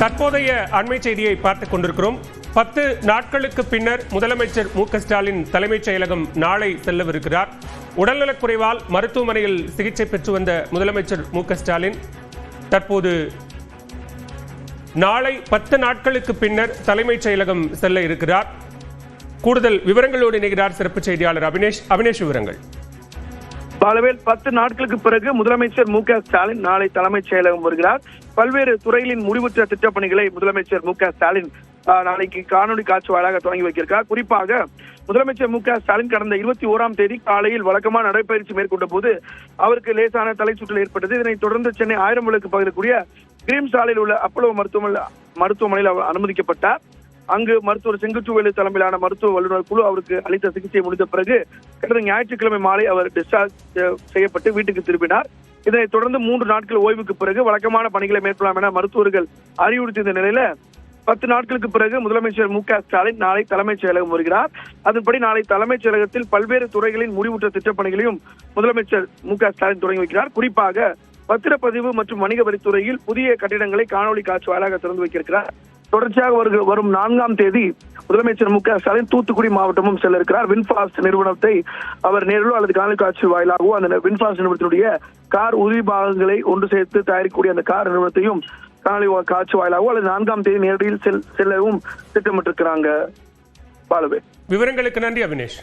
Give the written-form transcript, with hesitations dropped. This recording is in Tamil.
தற்போதைய அண்மை செய்தியை பார்த்துக் கொண்டிருக்கிறோம். 10 நாட்களுக்கு பின்னர் முதலமைச்சர் மு.க.ஸ்டாலின் தலைமைச் செயலகம் நாளை செல்லவிருக்கிறார். உடல்நலக்குறைவால் மருத்துவமனையில் சிகிச்சை பெற்று வந்த முதலமைச்சர் மு.க.ஸ்டாலின் தற்போது நாளை 10 நாட்களுக்கு பின்னர் தலைமைச் செயலகம் செல்ல இருக்கிறார். கூடுதல் விவரங்களோடு இணைகிறார் சிறப்பு செய்தியாளர் அபினேஷ். விவரங்கள். பாலவேல், 10 நாட்களுக்கு பிறகு முதலமைச்சர் மு.க.ஸ்டாலின் நாளை தலைமைச் செயலகம் வருகிறார். பல்வேறு துறைகளின் முடிவுற்ற திட்டப்பணிகளை முதலமைச்சர் மு.க.ஸ்டாலின் நாளைக்கு காணொலி காட்சி வாயிலாக தொடங்கி வைக்கிறார். குறிப்பாக முதலமைச்சர் மு.க.ஸ்டாலின் கடந்த 21ஆம் தேதி காலையில் வழக்கமான நடைபயிற்சி மேற்கொண்ட போது அவருக்கு லேசான தலைச்சுற்றல் ஏற்பட்டது. இதனைத் தொடர்ந்து சென்னை 1000 விளக்கு பகுதியில் கூடிய கிரீம் சாலையில் உள்ள அப்போலோ மருத்துவமனையில் அவர் அனுமதிக்கப்பட்டார். அங்கு மருத்துவர் செங்குச்சுவேலு தலைமையிலான மருத்துவ வல்லுநர் குழு அவருக்கு அளித்த சிகிச்சை முடிந்த பிறகு கடந்த ஞாயிற்றுக்கிழமை மாலை அவர் டிஸ்சார்ஜ் செய்யப்பட்டு வீட்டுக்கு திரும்பினார். இதனைத் தொடர்ந்து 3 நாட்கள் ஓய்வுக்கு பிறகு வழக்கமான பணிகளை மேற்கொள்ளலாம் என மருத்துவர்கள் அறிவுறுத்திய நிலையில 10 நாட்களுக்கு பிறகு முதலமைச்சர் மு.க.ஸ்டாலின் நாளை தலைமைச் செயலகம் வருகிறார். அதன்படி நாளை தலைமைச் செயலகத்தில் பல்வேறு துறைகளின் முடிவுற்ற திட்டப்பணிகளையும் முதலமைச்சர் மு.க.ஸ்டாலின் தொடங்கி வைக்கிறார். குறிப்பாக பத்திரப்பதிவு மற்றும் வணிக வரித்துறையில் புதிய கட்டிடங்களை காணொலி காட்சி வாயிலாக திறந்து வைக்கிறார். தொடர்ச்சியாக வரும் 4ஆம் தேதி முதலமைச்சர் மு.க.ஸ்டாலின் தூத்துக்குடி மாவட்டமும் செல்ல இருக்கிறார். வின்ஃபாஸ்ட் நிறுவனத்தை அவர் நேரிலோ அல்லது காணொலி காட்சி வாயிலாகவோ அந்த வின்ஃபாஸ்ட் நிறுவனத்தினுடைய கார் உதிரி பாகங்களை ஒன்று சேர்த்து தயாரிக்கக்கூடிய அந்த கார் நிறுவனத்தையும் காணொலி காட்சி வாயிலாகவோ அல்லது 4ஆம் தேதி நேரடியில் செல்லவும் திட்டமிட்டிருக்கிறாங்க. பாலவே, விவரங்களுக்கு நன்றி அபினேஷ்.